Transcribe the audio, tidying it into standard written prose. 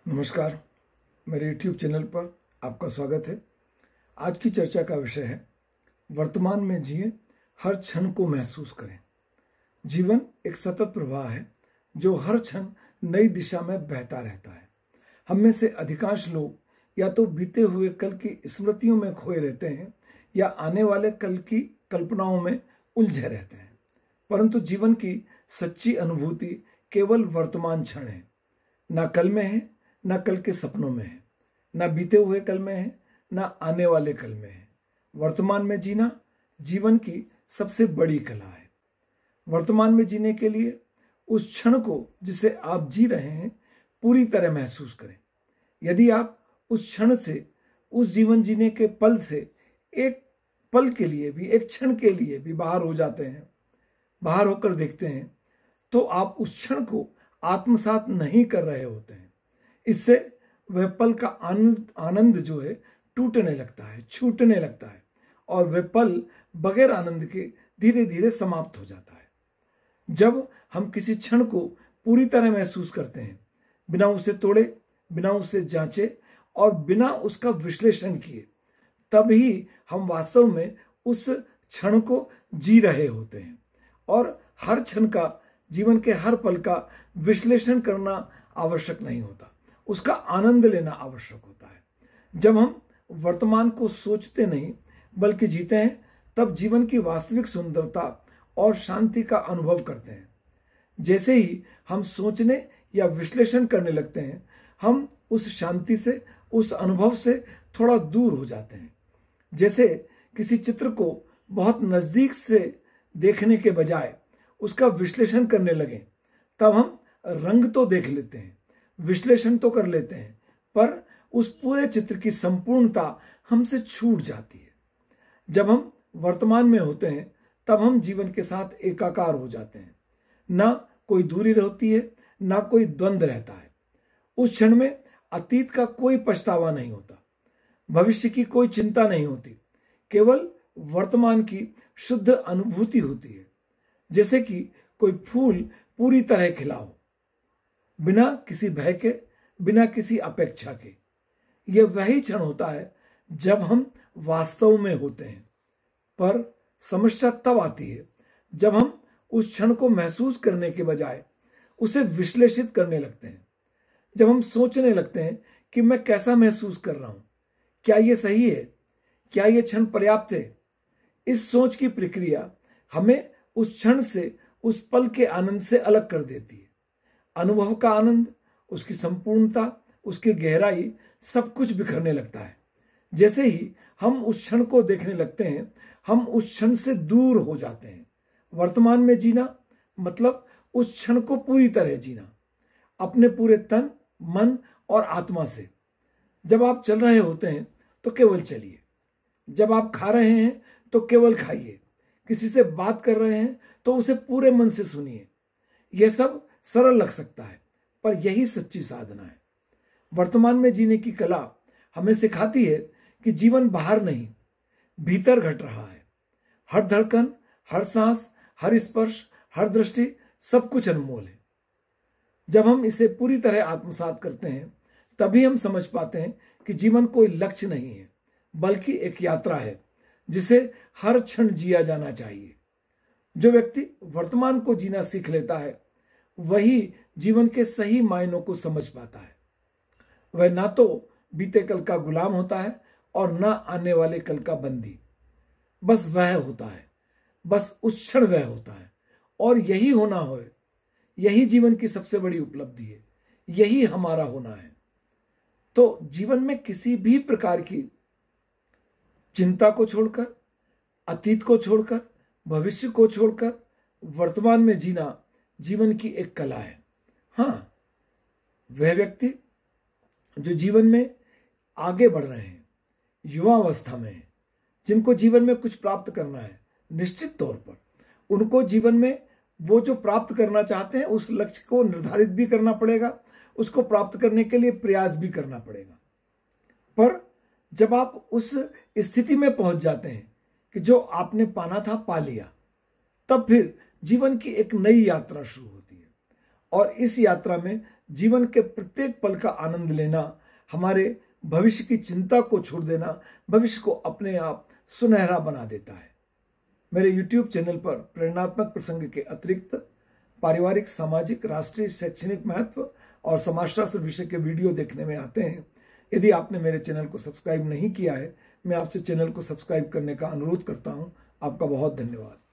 नमस्कार, मेरे YouTube channel पर आपका स्वागत है। आज की चर्चा का विषय है वर्तमान में जिए, हर क्षण को महसूस करें। जीवन एक सतत प्रवाह है जो हर क्षण नई दिशा में बहता रहता है। हम में से अधिकांश लोग या तो बीते हुए कल की स्मृतियों में खोए रहते हैं या आने वाले कल की कल्पनाओं में उलझे रहते हैं। परंतु जीवन की सच्ची अनुभूति केवल वर्तमान क्षण है, ना कल में है, ना कल के सपनों में है, ना बीते हुए कल में है, ना आने वाले कल में है। वर्तमान में जीना जीवन की सबसे बड़ी कला है। वर्तमान में जीने के लिए उस क्षण को जिसे आप जी रहे हैं पूरी तरह महसूस करें। यदि आप उस क्षण से, उस जीवन जीने के पल से एक पल के लिए भी, एक क्षण के लिए भी बाहर हो जाते हैं, बाहर होकर देखते हैं, तो आप उस क्षण को आत्मसात नहीं कर रहे होते हैं। इससे वह पल का आनंद जो है टूटने लगता है, छूटने लगता है और वह पल बगैर आनंद के धीरे धीरे समाप्त हो जाता है। जब हम किसी क्षण को पूरी तरह महसूस करते हैं, बिना उसे तोड़े, बिना उसे जांचे और बिना उसका विश्लेषण किए, तभी हम वास्तव में उस क्षण को जी रहे होते हैं। और हर क्षण का, जीवन के हर पल का विश्लेषण करना आवश्यक नहीं होता, उसका आनंद लेना आवश्यक होता है। जब हम वर्तमान को सोचते नहीं बल्कि जीते हैं, तब जीवन की वास्तविक सुंदरता और शांति का अनुभव करते हैं। जैसे ही हम सोचने या विश्लेषण करने लगते हैं, हम उस शांति से, उस अनुभव से थोड़ा दूर हो जाते हैं। जैसे किसी चित्र को बहुत नजदीक से देखने के बजाय उसका विश्लेषण करने लगें, तब हम रंग तो देख लेते हैं, विश्लेषण तो कर लेते हैं, पर उस पूरे चित्र की संपूर्णता हमसे छूट जाती है। जब हम वर्तमान में होते हैं, तब हम जीवन के साथ एकाकार हो जाते हैं। ना कोई दूरी रहती है, ना कोई द्वंद्व रहता है। उस क्षण में अतीत का कोई पछतावा नहीं होता, भविष्य की कोई चिंता नहीं होती, केवल वर्तमान की शुद्ध अनुभूति होती है। जैसे कि कोई फूल पूरी तरह खिला हो, बिना किसी भय के, बिना किसी अपेक्षा के। यह वही क्षण होता है जब हम वास्तव में होते हैं। पर समस्या तब आती है जब हम उस क्षण को महसूस करने के बजाय उसे विश्लेषित करने लगते हैं। जब हम सोचने लगते हैं कि मैं कैसा महसूस कर रहा हूं, क्या यह सही है, क्या यह क्षण पर्याप्त है। इस सोच की प्रक्रिया हमें उस क्षण से, उस पल के आनंद से अलग कर देती है। अनुभव का आनंद, उसकी संपूर्णता, उसकी गहराई, सब कुछ बिखरने लगता है। जैसे ही हम उस क्षण को देखने लगते हैं, हम उस क्षण से दूर हो जाते हैं। वर्तमान में जीना मतलब उस क्षण को पूरी तरह जीना, अपने पूरे तन, मन और आत्मा से। जब आप चल रहे होते हैं तो केवल चलिए, जब आप खा रहे हैं तो केवल खाइए, किसी से बात कर रहे हैं तो उसे पूरे मन से सुनिए। यह सब सरल लग सकता है, पर यही सच्ची साधना है। वर्तमान में जीने की कला हमें सिखाती है कि जीवन बाहर नहीं, भीतर घट रहा है। हर धड़कन, हर सांस, हर स्पर्श, हर दृष्टि, सब कुछ अनमोल है। जब हम इसे पूरी तरह आत्मसात करते हैं, तभी हम समझ पाते हैं कि जीवन कोई लक्ष्य नहीं है, बल्कि एक यात्रा है जिसे हर क्षण जिया जाना चाहिए। जो व्यक्ति वर्तमान को जीना सीख लेता है, वही जीवन के सही मायनों को समझ पाता है। वह ना तो बीते कल का गुलाम होता है और ना आने वाले कल का बंदी। बस वह होता है, बस उस क्षण वह होता है। और यही होना हो, यही जीवन की सबसे बड़ी उपलब्धि है, यही हमारा होना है। तो जीवन में किसी भी प्रकार की चिंता को छोड़कर, अतीत को छोड़कर, भविष्य को छोड़कर वर्तमान में जीना जीवन की एक कला है। हाँ, वह व्यक्ति जो जीवन में आगे बढ़ रहे हैं, युवा अवस्था में हैं, जिनको जीवन में कुछ प्राप्त करना है, निश्चित तौर पर उनको जीवन में वो जो प्राप्त करना चाहते हैं उस लक्ष्य को निर्धारित भी करना पड़ेगा, उसको प्राप्त करने के लिए प्रयास भी करना पड़ेगा। पर जब आप उस स्थिति में पहुंच जाते हैं कि जो आपने पाना था पा लिया, तब फिर जीवन की एक नई यात्रा शुरू होती है। और इस यात्रा में जीवन के प्रत्येक पल का आनंद लेना, हमारे भविष्य की चिंता को छोड़ देना भविष्य को अपने आप सुनहरा बना देता है। मेरे YouTube चैनल पर प्रेरणात्मक प्रसंग के अतिरिक्त पारिवारिक, सामाजिक, राष्ट्रीय, शैक्षणिक महत्व और समाजशास्त्र विषय के वीडियो देखने में आते हैं। यदि आपने मेरे चैनल को सब्सक्राइब नहीं किया है, मैं आपसे चैनल को सब्सक्राइब करने का अनुरोध करता हूं। आपका बहुत धन्यवाद।